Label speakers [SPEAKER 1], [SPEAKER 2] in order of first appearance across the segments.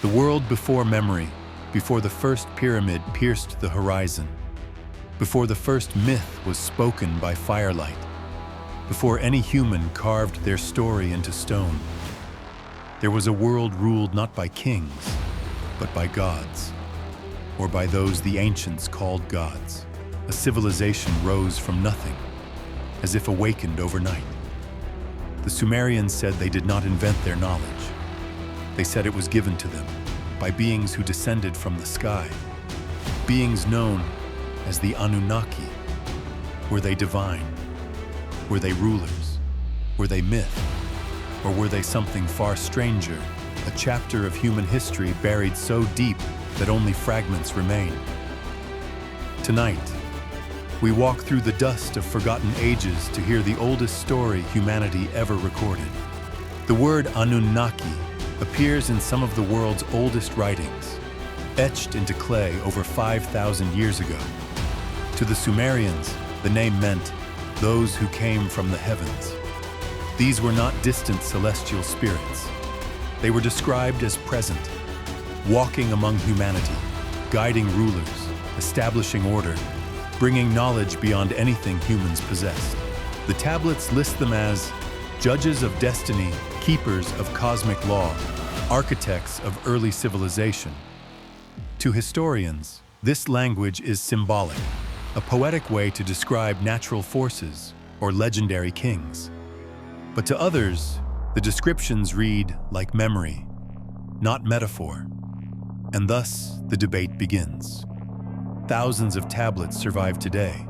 [SPEAKER 1] The world before memory, before the first pyramid pierced the horizon, before the first myth was spoken by firelight, before any human carved their story into stone. There was a world ruled not by kings, but by gods, or by those the ancients called gods. A civilization rose from nothing, as if awakened overnight. The Sumerians said they did not invent their knowledge. They said it was given to them by beings who descended from the sky, beings known as the Anunnaki. Were they divine? Were they rulers? Were they myth? Or were they something far stranger, a chapter of human history buried so deep that only fragments remain? Tonight, we walk through the dust of forgotten ages to hear the oldest story humanity ever recorded. The word Anunnaki appears in some of the world's oldest writings, etched into clay over 5,000 years ago. To the Sumerians, the name meant those who came from the heavens. These were not distant celestial spirits. They were described as present, walking among humanity, guiding rulers, establishing order, bringing knowledge beyond anything humans possessed. The tablets list them as judges of destiny, keepers of cosmic law, architects of early civilization. To historians, this language is symbolic, a poetic way to describe natural forces or legendary kings. But to others, the descriptions read like memory, not metaphor. And thus, the debate begins. Thousands of tablets survive today,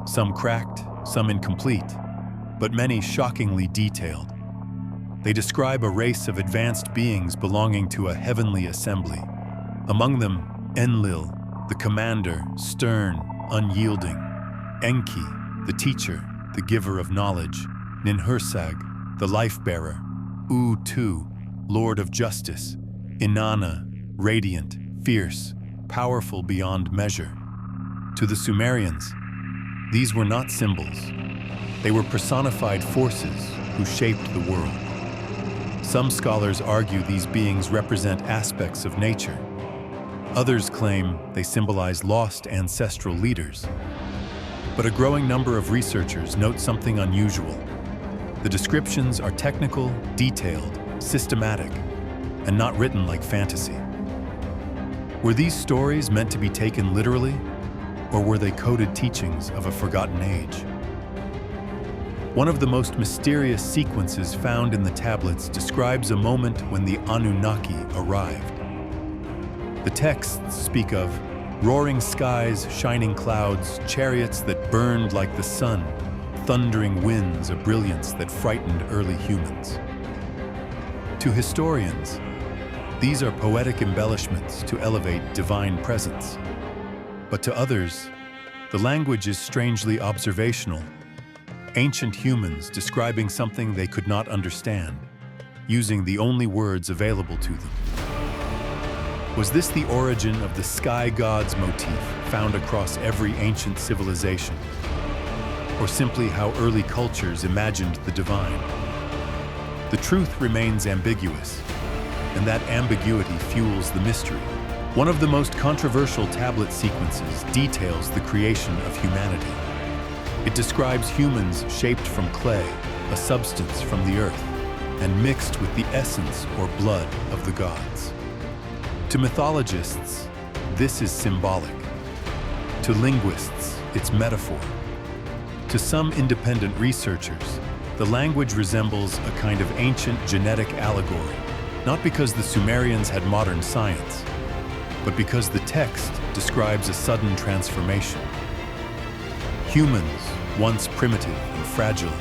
[SPEAKER 1] some cracked, some incomplete, but many shockingly detailed. They describe a race of advanced beings belonging to a heavenly assembly. Among them, Enlil, the commander, stern, unyielding; Enki, the teacher, the giver of knowledge; Ninhursag, the life-bearer; U-Tu, lord of justice; Inanna, radiant, fierce, powerful beyond measure. To the Sumerians, these were not symbols. They were personified forces who shaped the world. Some scholars argue these beings represent aspects of nature. Others claim they symbolize lost ancestral leaders. But a growing number of researchers note something unusual. The descriptions are technical, detailed, systematic, and not written like fantasy. Were these stories meant to be taken literally, or were they coded teachings of a forgotten age? One of the most mysterious sequences found in the tablets describes a moment when the Anunnaki arrived. The texts speak of roaring skies, shining clouds, chariots that burned like the sun, thundering winds, a brilliance that frightened early humans. To historians, these are poetic embellishments to elevate divine presence. But to others, the language is strangely observational. Ancient humans describing something they could not understand, using the only words available to them. Was this the origin of the sky gods motif found across every ancient civilization? Or simply how early cultures imagined the divine? The truth remains ambiguous, and that ambiguity fuels the mystery. One of the most controversial tablet sequences details the creation of humanity. It describes humans shaped from clay, a substance from the earth, and mixed with the essence or blood of the gods. To mythologists, this is symbolic. To linguists, it's metaphor. To some independent researchers, the language resembles a kind of ancient genetic allegory, not because the Sumerians had modern science, but because the text describes a sudden transformation. Humans, once primitive and fragile,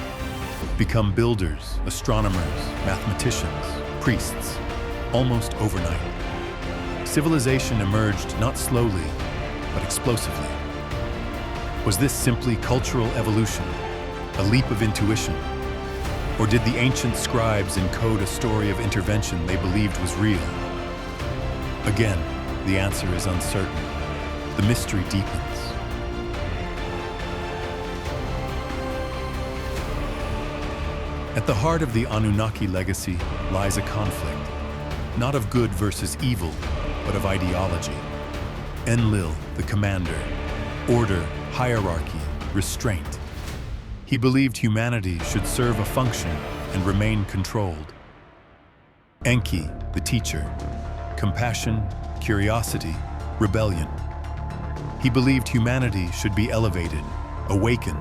[SPEAKER 1] become builders, astronomers, mathematicians, priests, almost overnight. Civilization emerged not slowly, but explosively. Was this simply cultural evolution, a leap of intuition? Or did the ancient scribes encode a story of intervention they believed was real? Again, the answer is uncertain. The mystery deepens. At the heart of the Anunnaki legacy lies a conflict. not of good versus evil, but of ideology. Enlil, the commander, order, hierarchy, restraint. He believed humanity should serve a function and remain controlled. Enki, the teacher, compassion, curiosity, rebellion. He believed humanity should be elevated, awakened,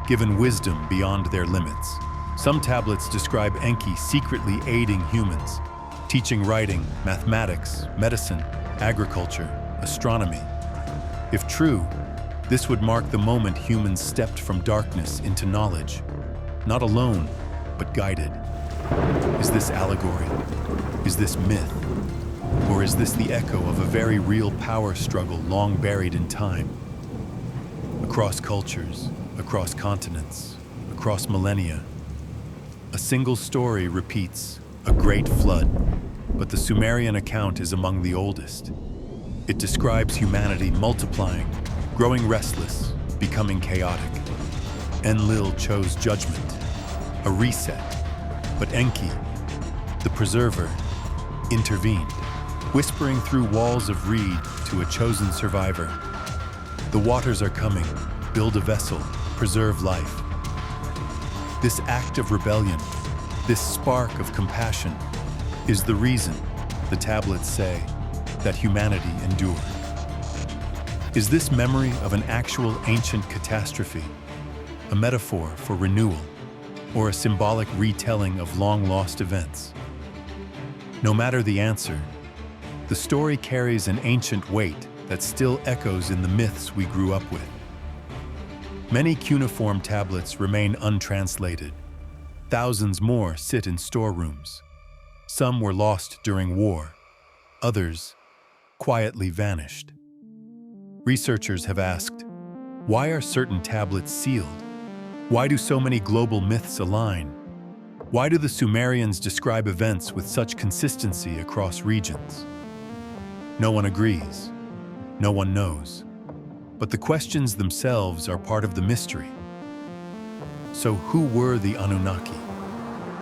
[SPEAKER 1] given wisdom beyond their limits. Some tablets describe Enki secretly aiding humans, teaching writing, mathematics, medicine, agriculture, astronomy. If true, this would mark the moment humans stepped from darkness into knowledge, not alone, but guided. Is this allegory? Is this myth? Or is this the echo of a very real power struggle long buried in time? Across cultures, across continents, across millennia, a single story repeats, a great flood, but the Sumerian account is among the oldest. It describes humanity multiplying, growing restless, becoming chaotic. Enlil chose judgment, a reset, but Enki, the preserver, intervened, whispering through walls of reed to a chosen survivor. The waters are coming, build a vessel, preserve life. This act of rebellion, this spark of compassion, is the reason, the tablets say, that humanity endured. Is this memory of an actual ancient catastrophe, a metaphor for renewal, or a symbolic retelling of long-lost events? No matter the answer, the story carries an ancient weight that still echoes in the myths we grew up with. Many cuneiform tablets remain untranslated. Thousands more sit in storerooms. Some were lost during war, others quietly vanished. Researchers have asked, why are certain tablets sealed? Why do so many global myths align? Why do the Sumerians describe events with such consistency across regions? No one agrees. No one knows. But the questions themselves are part of the mystery. So who were the Anunnaki?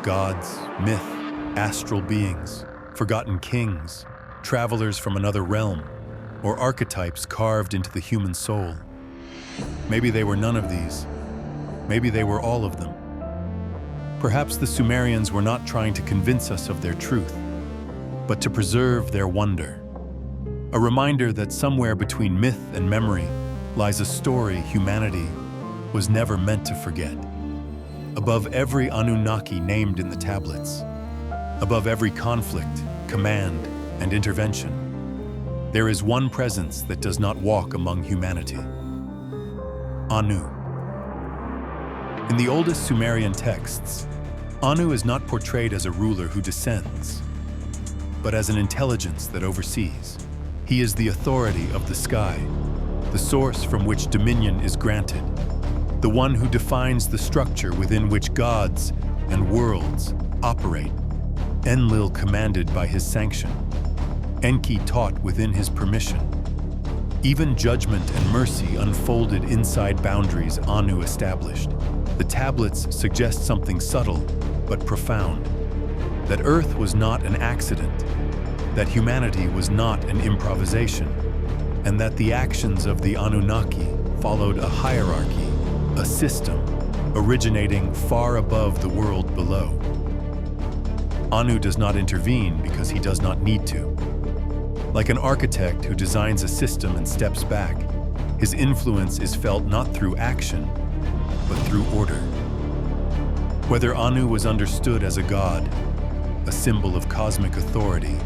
[SPEAKER 1] Gods, myth, astral beings, forgotten kings, travelers from another realm, or archetypes carved into the human soul? Maybe they were none of these. Maybe they were all of them. Perhaps the Sumerians were not trying to convince us of their truth, but to preserve their wonder. A reminder that somewhere between myth and memory lies a story humanity was never meant to forget. Above every Anunnaki named in the tablets, above every conflict, command, and intervention, there is one presence that does not walk among humanity. Anu. In the oldest Sumerian texts, Anu is not portrayed as a ruler who descends, but as an intelligence that oversees. He is the authority of the sky, the source from which dominion is granted, the one who defines the structure within which gods and worlds operate. Enlil commanded by his sanction. Enki taught within his permission. Even judgment and mercy unfolded inside boundaries Anu established. The tablets suggest something subtle but profound, that Earth was not an accident, that humanity was not an improvisation, and that the actions of the Anunnaki followed a hierarchy, a system, originating far above the world below. Anu does not intervene because he does not need to. Like an architect who designs a system and steps back, his influence is felt not through action, but through order. Whether Anu was understood as a god, a symbol of cosmic authority,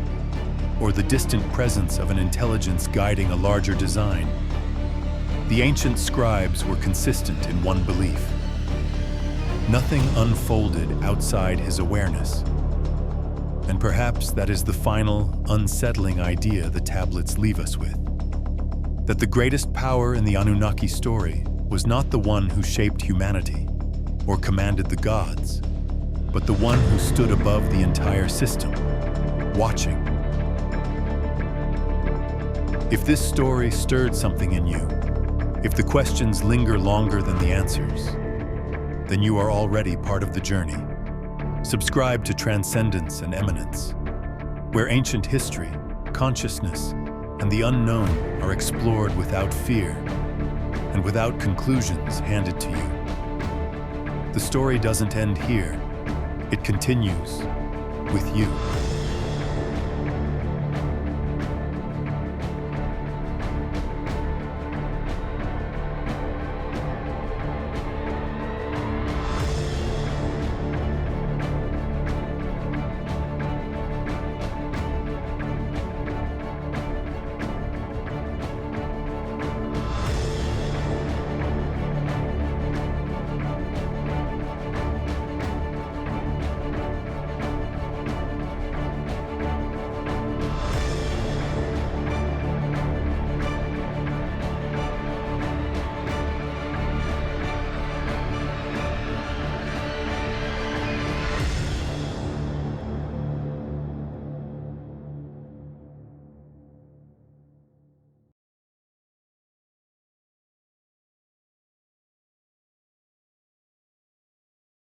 [SPEAKER 1] or the distant presence of an intelligence guiding a larger design, the ancient scribes were consistent in one belief. Nothing unfolded outside his awareness. And perhaps that is the final, unsettling idea the tablets leave us with. That the greatest power in the Anunnaki story was not the one who shaped humanity or commanded the gods, but the one who stood above the entire system, watching. If this story stirred something in you, if the questions linger longer than the answers, then you are already part of the journey. Subscribe to Transcendence and Eminence. where ancient history, consciousness, and the unknown are explored without fear and without conclusions handed to you. The story doesn't end here. It continues with you.